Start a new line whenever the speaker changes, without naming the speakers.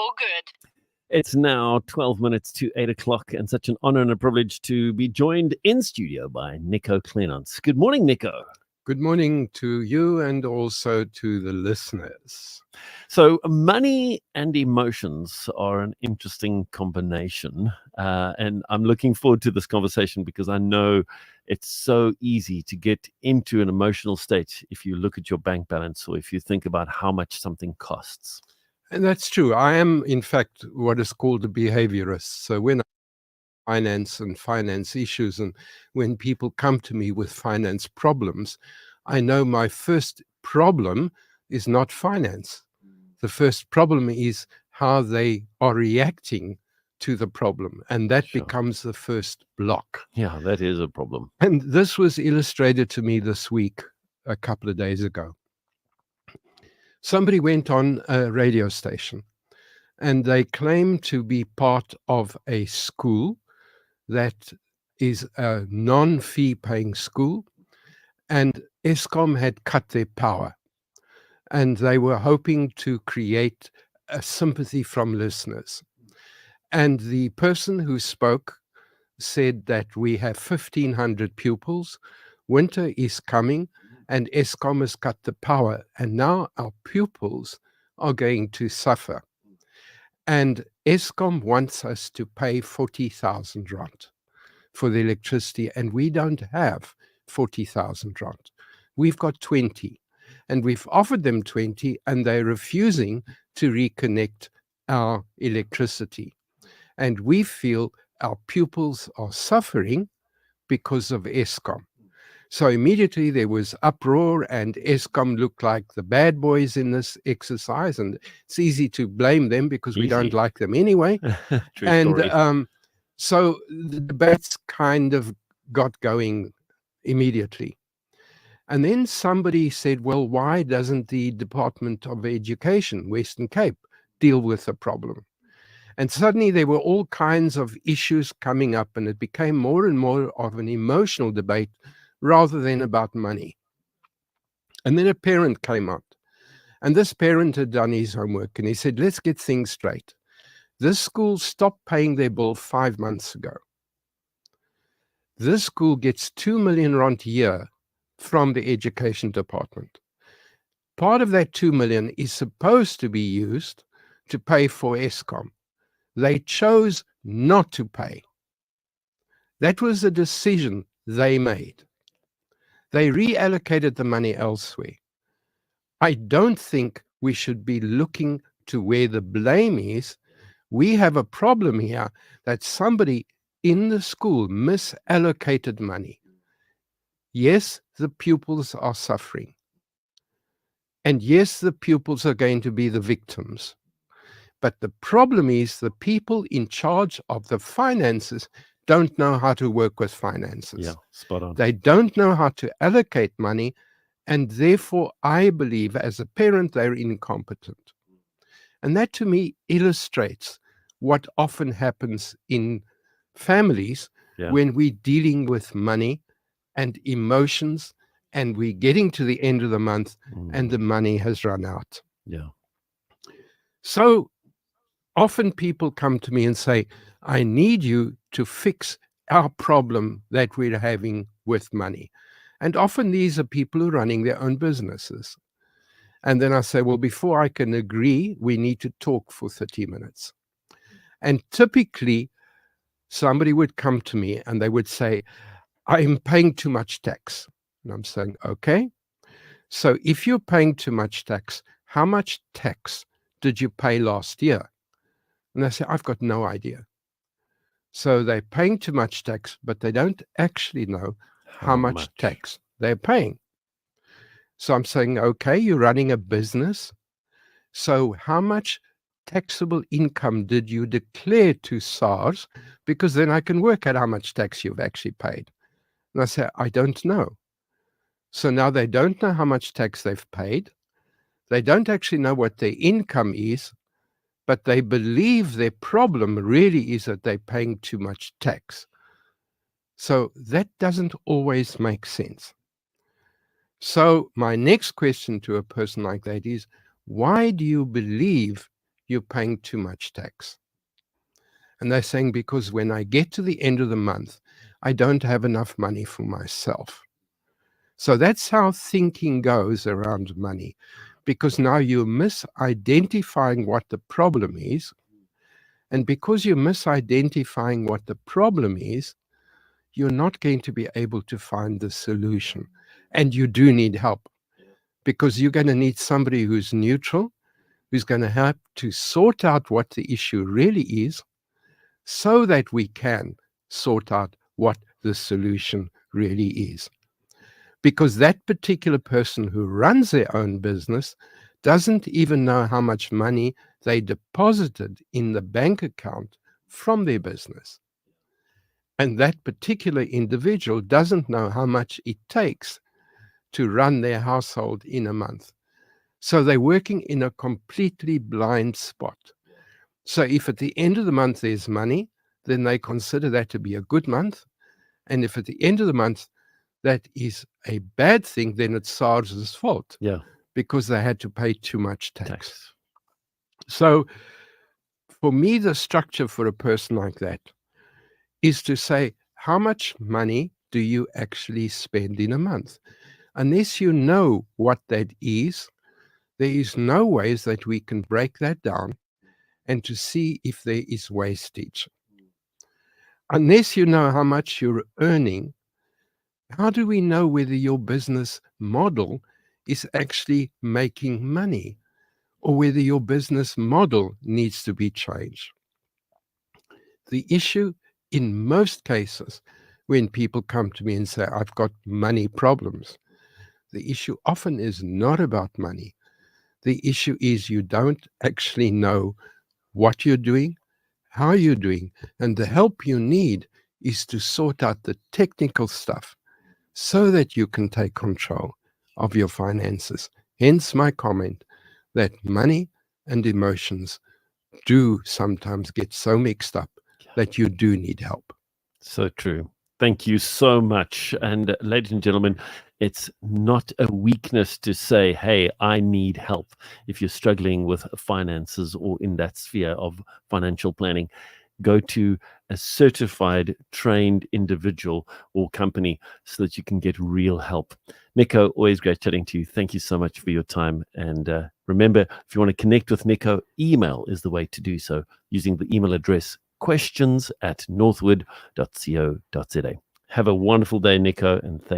All good.
It's now 12 minutes to 8 o'clock, and such an honor and a privilege to be joined in studio by Nico Kleynhans. Good morning, Nico.
Good morning to you and also to the listeners.
So, money and emotions are an interesting combination, and I'm looking forward to this conversation because I know it's so easy to get into an emotional state if you look at your bank balance or if you think about how much something costs.
And that's true. I am, in fact, what is called a behaviorist. So when finance issues, and when people come to me with finance problems, I know my first problem is not finance. The first problem is how they are reacting to the problem, and that becomes the first block.
Yeah, that is a problem.
And this was illustrated to me this week, a couple of days ago. Somebody went on a radio station and they claimed to be part of a school that is a non-fee paying school, and Eskom had cut their power, and they were hoping to create a sympathy from listeners. And the person who spoke said that we have 1,500 pupils, winter is coming, and Eskom has cut the power, and now our pupils are going to suffer. And Eskom wants us to pay 40,000 rand for the electricity, and we don't have 40,000 rand. We've got 20, and we've offered them 20, and they're refusing to reconnect our electricity. And we feel our pupils are suffering because of Eskom. So immediately there was uproar, and Eskom looked like the bad boys in this exercise, and it's easy to blame them because we don't like them anyway.
True
so the debates kind of got going immediately. And then somebody said, well, why doesn't the Department of Education, Western Cape, deal with the problem? And suddenly there were all kinds of issues coming up, and it became more and more of an emotional debate rather than about money. And then a parent came out, and this parent had done his homework, and he said, let's get things straight. This school stopped paying their bill 5 months ago. This school gets 2 million rand a year from the education department. Part of that 2 million is supposed to be used to pay for Eskom. They chose not to pay. That was a decision they made. They reallocated the money elsewhere. I don't think we should be looking to where the blame is. We have a problem here that somebody in the school misallocated money. Yes, the pupils are suffering. And yes, the pupils are going to be the victims. But the problem is the people in charge of the finances don't know how to work with finances.
Yeah, spot on.
They don't know how to allocate money, and therefore I believe as a parent they're incompetent. And that to me illustrates what often happens in families when we're dealing with money and emotions, and we're getting to the end of the month and the money has run out.
Yeah.
So often people come to me and say, I need you to fix our problem that we're having with money. And often these are people who are running their own businesses. And then I say, well, before I can agree, we need to talk for 30 minutes. And typically, somebody would come to me and they would say, I'm paying too much tax. And I'm saying, okay. So if you're paying too much tax, how much tax did you pay last year? And they say, I've got no idea. So they're paying too much tax, but they don't actually know how much tax they're paying. So I'm saying, okay, you're running a business. So how much taxable income did you declare to SARS? Because then I can work out how much tax you've actually paid. And I say, I don't know. So now they don't know how much tax they've paid. They don't actually know what their income is, but they believe their problem really is that they're paying too much tax. So that doesn't always make sense. So my next question to a person like that is, why do you believe you're paying too much tax. And they're saying, because when I get to the end of the month, I don't have enough money for myself. So that's how thinking goes around money, because now you're misidentifying what the problem is. And because you're misidentifying what the problem is, you're not going to be able to find the solution. And you do need help, because you're going to need somebody who's neutral, who's going to help to sort out what the issue really is, so that we can sort out what the solution really is. Because that particular person who runs their own business doesn't even know how much money they deposited in the bank account from their business. And that particular individual doesn't know how much it takes to run their household in a month. So they're working in a completely blind spot. So if at the end of the month there's money, then they consider that to be a good month. And if at the end of the month that is a bad thing, then it's SARS's fault.
Yeah.
Because they had to pay too much tax. So for me, the structure for a person like that is to say, how much money do you actually spend in a month? Unless you know what that is, there is no ways that we can break that down and to see if there is wastage. Unless you know how much you're earning, how do we know whether your business model is actually making money, or whether your business model needs to be changed? The issue in most cases, when people come to me and say, I've got money problems, the issue often is not about money. The issue is you don't actually know what you're doing, how you're doing, and the help you need is to sort out the technical stuff so that you can take control of your finances. Hence my comment that money and emotions do sometimes get so mixed up that you do need help.
So true. Thank you so much. And ladies and gentlemen, it's not a weakness to say, hey, I need help. If you're struggling with finances or in that sphere of financial planning, go to a certified, trained individual or company so that you can get real help. Nico, always great chatting to you. Thank you so much for your time. And remember, if you want to connect with Nico, email is the way to do so, using the email address questions@northwood.co.za. Have a wonderful day, Nico, and thank